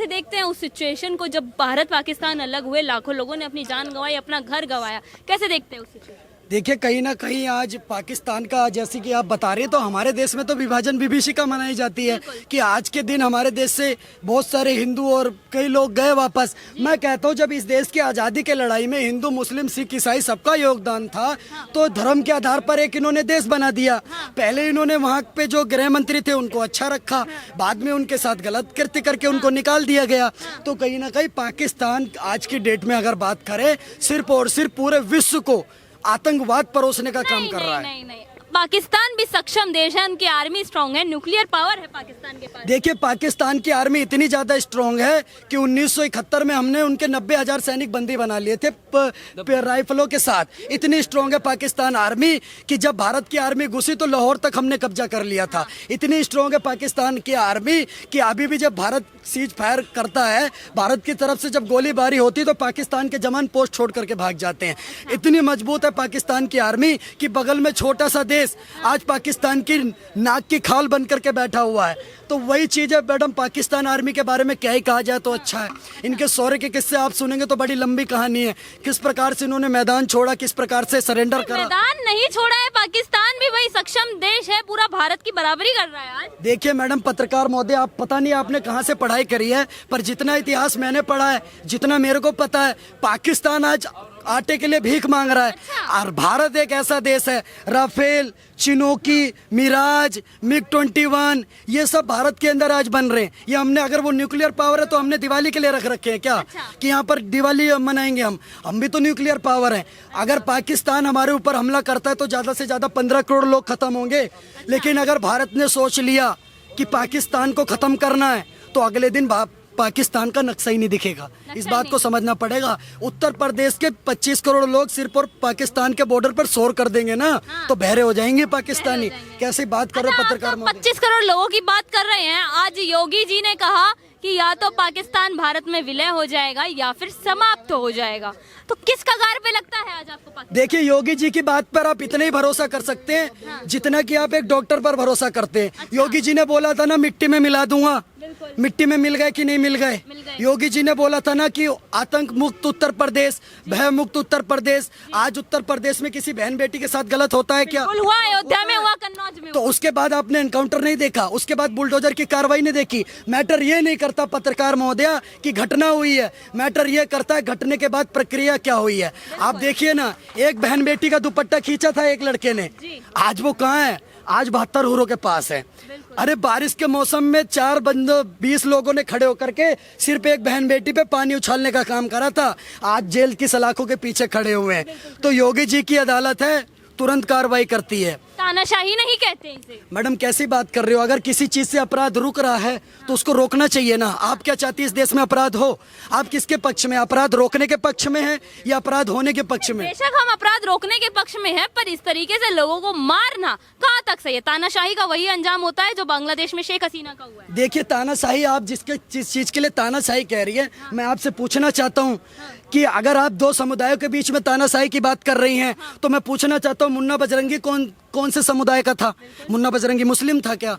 कैसे देखते हैं उस सिचुएशन को जब भारत पाकिस्तान अलग हुए, लाखों लोगों ने अपनी जान गंवाई, अपना घर गंवाया, कैसे देखते हैं उस सिचुएशन? देखिए कहीं ना कहीं आज पाकिस्तान का, जैसे कि आप बता रहे हैं, तो हमारे देश में तो विभाजन विभीषिका मनाई जाती है कि आज के दिन हमारे देश से बहुत सारे हिंदू और कई लोग गए वापस। मैं कहता हूँ जब इस देश की आज़ादी के लड़ाई में हिंदू मुस्लिम सिख ईसाई सबका योगदान था, तो धर्म के आधार पर एक इन्होंने देश बना दिया। पहले इन्होंने वहाँ पे जो गृह मंत्री थे उनको अच्छा रखा, बाद में उनके साथ गलत कृत्य करके उनको निकाल दिया गया। तो कहीं ना कहीं पाकिस्तान आज की डेट में अगर बात करें, सिर्फ और सिर्फ पूरे विश्व को आतंकवाद परोसने का काम कर रहा है। नहीं, पाकिस्तान भी सक्षम देश है, उनकी आर्मी स्ट्रांग है, न्यूक्लियर पावर है पाकिस्तान के पास। देखिए पाकिस्तान की आर्मी इतनी ज्यादा स्ट्रांग है कि 1971 में हमने उनके 90,000 सैनिक बंदी बना लिए थे राइफलों के साथ। इतनी स्ट्रांग है पाकिस्तान आर्मी कि जब भारत की आर्मी घुसी तो लाहौर तक हमने कब्जा कर लिया था। इतनी स्ट्रांग है पाकिस्तान की आर्मी कि अभी भी जब भारत सीज फायर करता है, भारत की तरफ से जब गोलीबारी होती है तो पाकिस्तान के जवान पोस्ट छोड़ करके भाग जाते हैं। इतनी मजबूत है पाकिस्तान की आर्मी कि बगल में छोटा सा देश आज पाकिस्तान की नाक की खाल बन करके बैठा हुआ है। तो वही चीज है मैडम, पाकिस्तान आर्मी के बारे में क्या ही कहा जाए तो अच्छा है। इनके शौर्य के किस्से आप सुनेंगे तो बड़ी लंबी कहानी है, किस प्रकार से इन्होंने मैदान छोड़ा, किस प्रकार से सरेंडर करा। मैदान नहीं छोड़ा है, पाकिस्तान भी वही सक्षम देश है, पूरा भारत की बराबरी कर रहा है आज। देखिए मैडम पत्रकार महोदय, आप पता नहीं आपने कहाँ से पढ़ाई करी है, पर जितना इतिहास मैंने पढ़ा है, जितना मेरे को पता है, पाकिस्तान आज आटे के लिए भीख मांग रहा है। और भारत एक ऐसा देश है, राफेल, चिनोकी, मिराज, मिग 21 ये सब भारत के अंदर आज बन रहे हैं। ये हमने, अगर वो न्यूक्लियर पावर है तो हमने दिवाली के लिए रख रखे हैं क्या? कि यहाँ पर दिवाली मनाएंगे हम भी तो न्यूक्लियर पावर है। अगर पाकिस्तान हमारे ऊपर हमला करता है तो ज्यादा से ज्यादा 15 करोड़ लोग खत्म होंगे। लेकिन अगर भारत ने सोच लिया कि पाकिस्तान को खत्म करना है तो अगले दिन पाकिस्तान का नक्शा ही नहीं दिखेगा। इस बात को समझना पड़ेगा। उत्तर प्रदेश के 25 करोड़ लोग सिर्फ और पाकिस्तान के बॉर्डर पर शोर कर देंगे ना, तो बहरे हो जाएंगे पाकिस्तानी। कैसे बात कर रहे हो पत्रकार? 25 करोड़ लोगों की बात कर रहे हैं। आज योगी जी ने कहा कि या तो पाकिस्तान भारत में विलय हो जाएगा या फिर समाप्त हो जाएगा। तो किस कगार पे लगता है आज आपको पाकिस्तान? देखिए योगी जी की बात पर आप इतना ही भरोसा कर सकते हैं जितना कि आप एक डॉक्टर पर भरोसा करते हैं। योगी जी ने बोला था ना मिट्टी में मिला दूंगा, मिट्टी में मिल गए कि नहीं मिल गए? योगी जी ने बोला था ना कि आतंक मुक्त उत्तर प्रदेश, भय मुक्त उत्तर प्रदेश। आज उत्तर प्रदेश में किसी बहन बेटी के साथ गलत होता है क्या? हुआ, अयोध्या में हुआ, कन्नौज में तो उसके बाद आपने एनकाउंटर नहीं देखा, उसके बाद बुलडोजर की कार्रवाई नहीं देखी। मैटर ये नहीं करता पत्रकार महोदय कि घटना हुई है, मैटर ये करता है घटने के बाद प्रक्रिया क्या हुई है। आप देखिए ना, एक बहन बेटी का दुपट्टा खींचा था एक लड़के ने, आज वो कहाँ है? आज 72 हूरों के पास है। अरे बारिश के मौसम में 4 बंदों 20 लोगों ने खड़े होकर के सिर्फ एक बहन बेटी पे पानी उछालने का काम करा था, आज जेल की सलाखों के पीछे खड़े हुए हैं। तो योगी जी की अदालत है, तुरंत कार्रवाई करती है। तानाशाही नहीं कहते इसे। मैडम कैसी बात कर रहे हो? अगर किसी चीज से अपराध रुक रहा है तो उसको रोकना चाहिए ना। आप क्या चाहती है इस देश में अपराध हो? आप किसके पक्ष में? अपराध रोकने के पक्ष में है या अपराध होने के पक्ष में? बेशक हम अपराध रोकने के पक्ष में हैं, पर इस तरीके से लोगों को मारना कहाँ तक सही है? तानाशाही का वही अंजाम होता है जो बांग्लादेश में शेख हसीना का हुआ है। देखिए तानाशाही, आप जिस चीज के लिए तानाशाही कह रही है, मैं आपसे पूछना चाहता हूँ कि अगर आप 2 समुदायों के बीच में तानाशाही की बात कर रही हैं तो मैं पूछना चाहता हूँ मुन्ना बजरंगी कौन से समुदाय का था? मुन्ना बजरंगी मुस्लिम था क्या?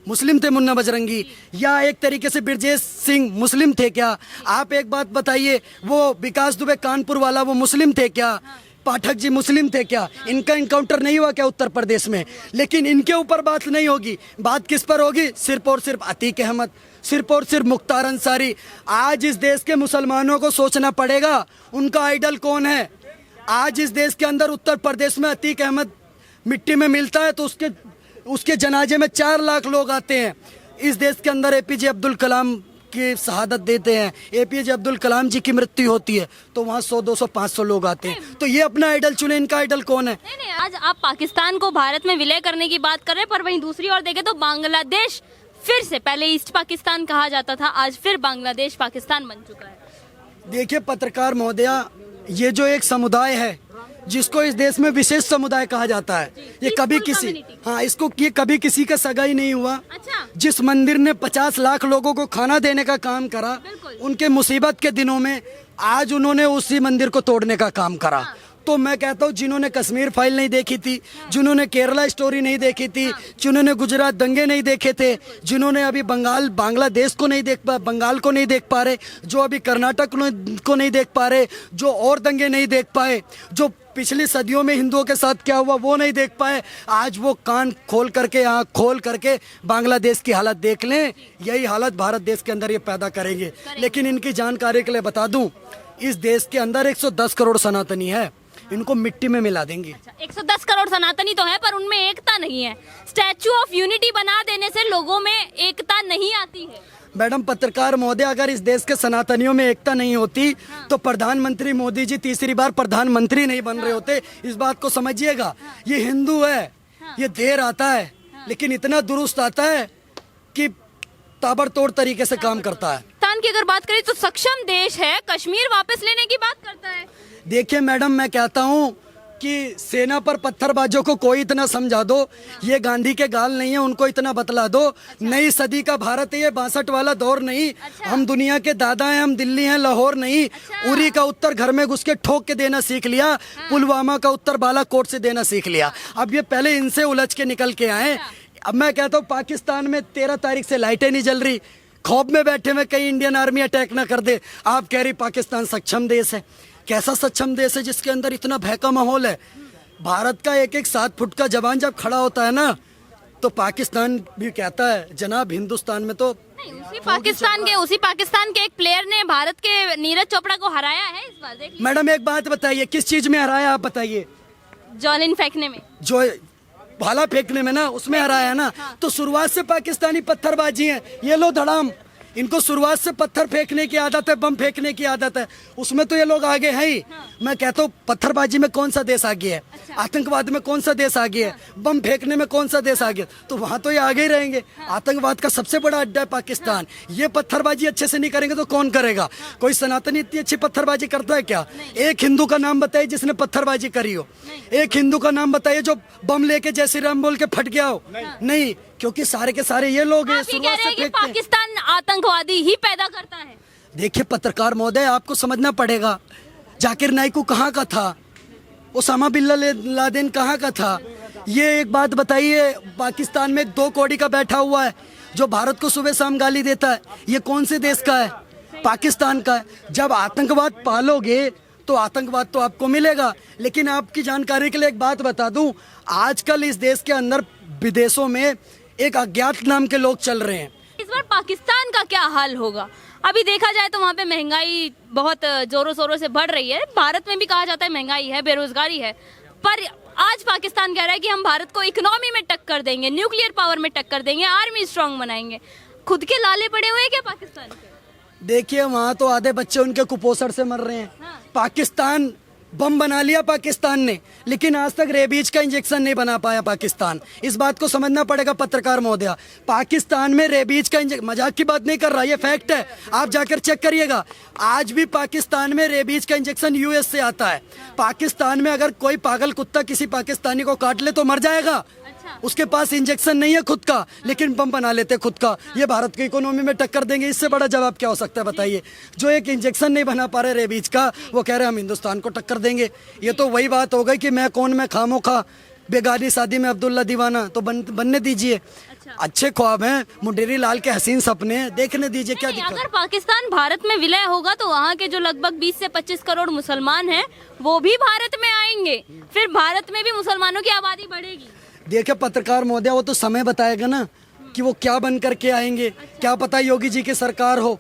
मुस्लिम थे मुन्ना बजरंगी? या एक तरीके से ब्रजेश सिंह मुस्लिम थे क्या? आप एक बात बताइए, वो विकास दुबे कानपुर वाला वो मुस्लिम थे क्या? पाठक जी मुस्लिम थे क्या? इनका इनकाउंटर नहीं हुआ क्या उत्तर प्रदेश में? लेकिन इनके ऊपर बात नहीं होगी। बात किस पर होगी? सिर्फ और सिर्फ अतीक अहमद, सिर्फ और सिर्फ मुख्तार अंसारी। आज इस देश के मुसलमानों को सोचना पड़ेगा उनका आइडल कौन है। आज इस देश के अंदर उत्तर प्रदेश में अतीक अहमद मिट्टी में मिलता है तो उसके जनाजे में 4 लाख लोग आते हैं। इस देश के अंदर एपीजे अब्दुल कलाम की शहादत देते हैं, एपीजे अब्दुल कलाम जी की मृत्यु होती है तो वहाँ 100, 200, 500 लोग आते हैं। तो ये अपना आइडल चुने, इनका आइडल कौन है? नहीं, आज आप पाकिस्तान को भारत में विलय करने की बात कर रहे हैं, पर वहीं दूसरी ओर देखें तो बांग्लादेश फिर से, पहले ईस्ट पाकिस्तान कहा जाता था, आज फिर बांग्लादेश पाकिस्तान बन चुका है। देखिए पत्रकार महोदया, ये जो एक समुदाय है जिसको इस देश में विशेष समुदाय कहा जाता है, ये कभी किसी ये कभी किसी का सगा ही नहीं हुआ। अच्छा। जिस मंदिर ने 50 लाख लोगों को खाना देने का काम करा, उनके मुसीबत के दिनों में आज उन्होंने उसी मंदिर को तोड़ने का काम करा। तो मैं कहता हूँ जिन्होंने कश्मीर फाइल नहीं देखी थी, जिन्होंने केरला स्टोरी नहीं देखी थी, जिन्होंने गुजरात दंगे नहीं देखे थे, जिन्होंने अभी बांग्लादेश को नहीं बंगाल को नहीं देख पा रहे, जो अभी कर्नाटक को नहीं देख पा रहे, जो और दंगे नहीं देख पाए, जो पिछली सदियों में हिंदुओं के साथ क्या हुआ वो नहीं देख पाए, आज वो कान खोल करके आँख खोल करके बांग्लादेश की हालत देख लें। यही हालत भारत देश के अंदर ये पैदा करेंगे। लेकिन इनकी जानकारी के लिए बता दूं, इस देश के अंदर 110 करोड़ सनातनी है, इनको मिट्टी में मिला देंगे। 110 करोड़ सनातनी तो है पर उनमें एकता नहीं है। स्टैचू ऑफ यूनिटी बना देने से लोगों में एकता नहीं आती है। मैडम पत्रकार महोदय, अगर इस देश के सनातनियों में एकता नहीं होती तो प्रधानमंत्री मोदी जी तीसरी बार प्रधानमंत्री नहीं बन रहे होते। इस बात को समझिएगा। ये हिंदू है, ये देर आता है लेकिन इतना दुरुस्त आता है कि ताबड़तोड़ तरीके से काम करता है। पाकिस्तान की अगर बात करें तो सक्षम देश है, कश्मीर वापस लेने की बात करता है। देखिए मैडम, मैं कहता हूँ कि सेना पर पत्थरबाजों को कोई इतना समझा दो, ये गांधी के गाल नहीं है, उनको इतना बतला दो। नई सदी का भारत है ये, 62 वाला दौर नहीं। हम दुनिया के दादा हैं, हम दिल्ली हैं, लाहौर नहीं। उरी का उत्तर घर में घुस के ठोक के देना सीख लिया, पुलवामा का उत्तर बालाकोट से देना सीख लिया। अब ये पहले इनसे उलझ के निकल के आए। अब मैं कहता हूँ पाकिस्तान में 13 तारीख से लाइटें नहीं जल रही, खौफ में बैठे हुए कहीं इंडियन आर्मी अटैक ना कर दे। आप कह रही पाकिस्तान सक्षम देश है। कैसा सक्षम देश है जिसके अंदर इतना भय का माहौल है? भारत का एक 7 फुट का जवान जब खड़ा होता है ना, तो पाकिस्तान भी कहता है जनाब हिंदुस्तान में तो नहीं। उसी पाकिस्तान के एक प्लेयर ने भारत के नीरज चोपड़ा को हराया है इस बार। देखिए मैडम एक बात बताइए, किस चीज में हराया आप बताइए? जॉलिन फेंकने में, जो भाला फेंकने में ना, उसमें हराया ना। तो शुरुआत से पाकिस्तानी पत्थरबाजी है। ये लो धड़ाम, इनको शुरुआत से पत्थर फेंकने की आदत है, बम फेंकने की आदत है, उसमें तो ये लोग आगे हैं ही। मैं कहता हूँ पत्थरबाजी में कौन सा देश आगे है? आतंकवाद में कौन सा देश आगे है? बम फेंकने में कौन सा देश आगे? तो वहाँ तो ये आगे ही रहेंगे। आतंकवाद का सबसे बड़ा अड्डा है पाकिस्तान। ये पत्थरबाजी अच्छे से नहीं करेंगे तो कौन करेगा? कोई सनातनी इतनी अच्छी पत्थरबाजी करता है क्या? एक हिंदू का नाम बताइए जिसने पत्थरबाजी करी हो। एक हिंदू का नाम बताइए जो बम लेके जय श्री राम बोल के फट गया हो। नहीं, क्योंकि सारे के सारे ये लोग हैं शुरुआत से फेंकते हैं। पाकिस्तान आतंकवादी ही पैदा करता है। देखिए पत्रकार महोदय, आपको समझना पड़ेगा, जाकिर नाइकू कहाँ का था? ओसामा बिन लादेन कहाँ का था? ये एक बात बताइए, पाकिस्तान में 2 कौड़ी का बैठा हुआ है जो भारत को सुबह शाम गाली देता है। ये कौन से देश का है? पाकिस्तान का है। जब आतंकवाद पालोगे तो आतंकवाद तो आपको मिलेगा। लेकिन आपकी जानकारी के लिए एक बात बता दूं, आजकल इस देश के अंदर विदेशों में एक अज्ञात नाम के लोग चल रहे हैं। इस बार पाकिस्तान का क्या हाल होगा? अभी देखा जाए तो वहाँ पे महंगाई बहुत जोरों शोरों से बढ़ रही है। भारत में भी कहा जाता है महंगाई है, बेरोजगारी है, पर आज पाकिस्तान कह रहा है कि हम भारत को इकोनॉमी में टक्कर देंगे, न्यूक्लियर पावर में टक्कर देंगे, आर्मी स्ट्रांग बनाएंगे। खुद के लाले पड़े हुए हैं क्या पाकिस्तान के? देखिए वहाँ तो आधे बच्चे उनके कुपोषण से मर रहे हैं। पाकिस्तान बम बना लिया पाकिस्तान ने, लेकिन आज तक रेबीज का इंजेक्शन नहीं बना पाया पाकिस्तान। इस बात को समझना पड़ेगा पत्रकार महोदय। पाकिस्तान में रेबीज का मजाक की बात नहीं कर रहा, ये फैक्ट है, आप जाकर चेक करिएगा। आज भी पाकिस्तान में रेबीज का इंजेक्शन यूएस से आता है। पाकिस्तान में अगर कोई पागल कुत्ता किसी पाकिस्तानी को काट ले तो मर जाएगा। उसके पास इंजेक्शन नहीं है खुद का, लेकिन बम बना लेते खुद का। ये भारत की इकोनॉमी में टक्कर देंगे, इससे बड़ा जवाब क्या हो सकता है बताइए? जो एक इंजेक्शन नहीं बना पा रहे रेबीज का, वो कह रहे हम हिंदुस्तान को टक्कर देंगे। ये तो वही बात हो गई कि मैं कौन, मैं खामोखा, बेगानी शादी में अब्दुल्ला दीवाना। तो बनने दीजिए। अच्छे ख्वाब हैं, मुंडेरी लाल के हसीन सपने, देखने दीजिए। क्या दिक्कत? अगर पाकिस्तान भारत में विलय होगा तो वहाँ के जो लगभग 20 से 25 करोड़ मुसलमान हैं वो भी भारत में आएंगे, फिर भारत में भी मुसलमानों की आबादी बढ़ेगी। देखिए पत्रकार महोदय, वो तो समय बताएगा ना कि वो क्या बन करके आएंगे। क्या पता योगी जी की सरकार हो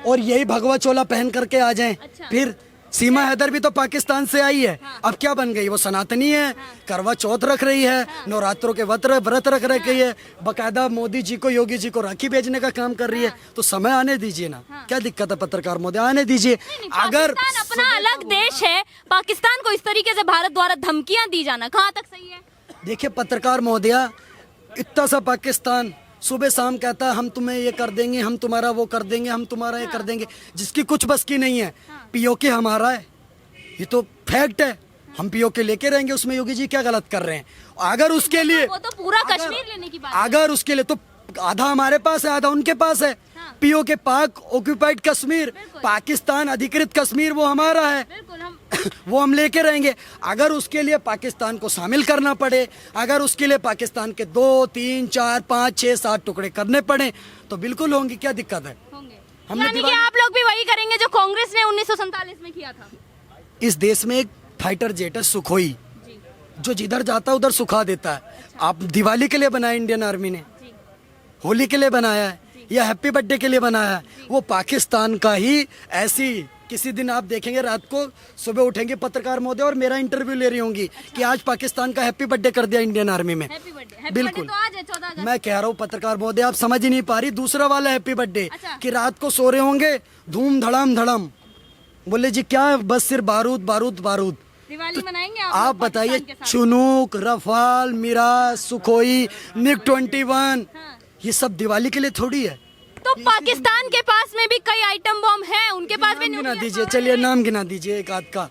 और यही भगवा चोला पहन करके आ जाएं। फिर सीमा हैदर भी तो पाकिस्तान से आई है। अब क्या बन गई? वो सनातनी है, करवा चौथ रख रही है, नवरात्रों के व्रत रख रही है, बकायदा मोदी जी को, योगी जी को राखी भेजने का काम कर रही है। तो समय आने दीजिए ना, क्या दिक्कत है पत्रकार महोदय? आने दीजिए। अगर अपना अलग देश है, पाकिस्तान को इस तरीके से भारत द्वारा धमकियां दी जाना कहाँ तक सही है? देखिए पत्रकार महोदय, इतना सा पाकिस्तान सुबह शाम कहता है हम तुम्हें ये कर देंगे, हम तुम्हारा वो कर देंगे, हम तुम्हारा ये कर देंगे, जिसकी कुछ बस की नहीं है। पीओके हमारा है, ये तो फैक्ट है। हम पीओके लेके रहेंगे, उसमें योगी जी क्या गलत कर रहे हैं? अगर उसके लिए वो तो पूरा कश्मीर लेने की बात है। अगर उसके लिए तो आधा हमारे पास है, आधा उनके पास है। पीओ के पाक ऑक्यूपाइड कश्मीर, पाकिस्तान अधिकृत कश्मीर वो हमारा है, बिल्कुल हम वो हम लेके रहेंगे। अगर उसके लिए पाकिस्तान को शामिल करना पड़े, अगर उसके लिए पाकिस्तान के 2, 3, 4, 5, 6, 7 टुकड़े करने पड़े तो बिल्कुल होंगे, क्या दिक्कत है। होंगे, हमने यानी कि दीवार- आप लोग भी वही करेंगे जो कांग्रेस ने 1947 में किया था। इस देश में एक फाइटर जेट है सुखोई, जी जो जिधर जाता है उधर सुखा देता है। आप दिवाली के लिए बनाया इंडियन आर्मी ने, जी होली के लिए बनाया है या हैप्पी बर्थडे के लिए बनाया है, वो पाकिस्तान का ही। ऐसी किसी दिन आप देखेंगे रात को सुबह उठेंगे पत्रकार महोदय और मेरा इंटरव्यू ले रही होंगी कि आज पाकिस्तान का हैप्पी बर्थडे कर दिया इंडियन आर्मी में। हैप्पी बर्थडे बिल्कुल। तो आज है 14 अगस्त। मैं कह रहा हूँ पत्रकार महोदय आप समझ ही नहीं पा रही, दूसरा वाला हैप्पी बर्थडे अच्छा। कि रात को सो रहे होंगे धूम धड़ाम धड़म, बोले जी क्या बस सिर्फ बारूद बारूद बारूद। दिवाली मनाएंगे आप लोग बताइए, पाकिस्तान के साथ? चुनूक, रफाल, मिराज, सुखोई, मिग 21 हाँ। ये सब दिवाली के लिए थोड़ी है। तो पाकिस्तान के पास में भी कई आइटम बम है, उनके पास भी नाम गिना न्यूक्लियर दीजिए, पावर चलिए है। नाम गिना दीजिए एक आध का।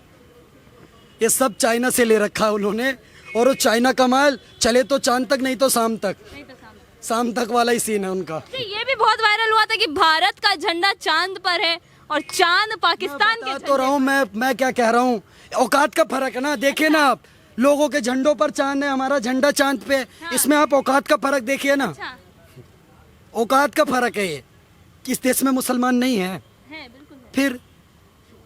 ये सब चाइना से ले रखा है उन्होंने, और वो चाइना का माल चले तो चांद तक, नहीं तो शाम तक, नहीं तो सामने। शाम तक वाला ही सीन है उनका। तो ये भी बहुत वायरल हुआ था कि भारत का झंडा चांद पर है और चांद पाकिस्तान के बता तो झंडे रहा हूँ मैं क्या कह रहा हूँ, औकात का फर्क है ना। देखिए ना आप, लोगों के झंडों पर चांद है, हमारा झंडा चांद पे है। इसमें आप औकात का फर्क देखिए ना, अच्छा औकात का फर्क है ये। किस देश में मुसलमान नहीं है, है, बिल्कुल है। फिर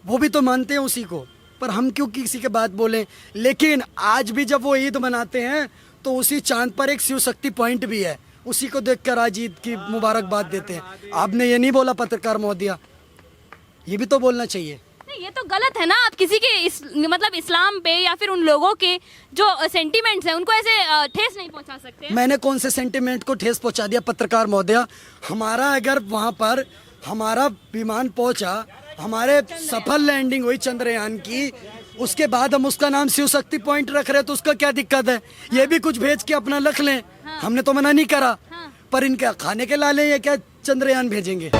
वो भी तो मानते हैं उसी को, पर हम क्यों किसी के बात बोलें। लेकिन आज भी जब वो ईद मनाते हैं तो उसी चांद पर एक शिव शक्ति पॉइंट भी है, उसी को देखकर आज ईद की मुबारकबाद देते हैं। आपने ये नहीं बोला पत्रकार महोदया, ये भी तो बोलना चाहिए। नहीं ये तो गलत है ना, आप किसी के मतलब इस्लाम पे या फिर उन लोगों के जो सेंटिमेंट्स हैं उनको ऐसे ठेस नहीं पहुंचा सकते। मैंने कौन से सेंटिमेंट को ठेस पहुंचा दिया पत्रकार महोदया। हमारा अगर वहां पर हमारा विमान पहुंचा, हमारे सफल लैंडिंग हुई चंद्रयान की, उसके बाद हम उसका नाम शिव शक्ति पॉइंट रख रहे हैं तो उसका क्या दिक्कत है। ये भी कुछ भेज के अपना रख लें, हमने तो मना नहीं करा, पर इनके खाने के लाले ये क्या चंद्रयान भेजेंगे।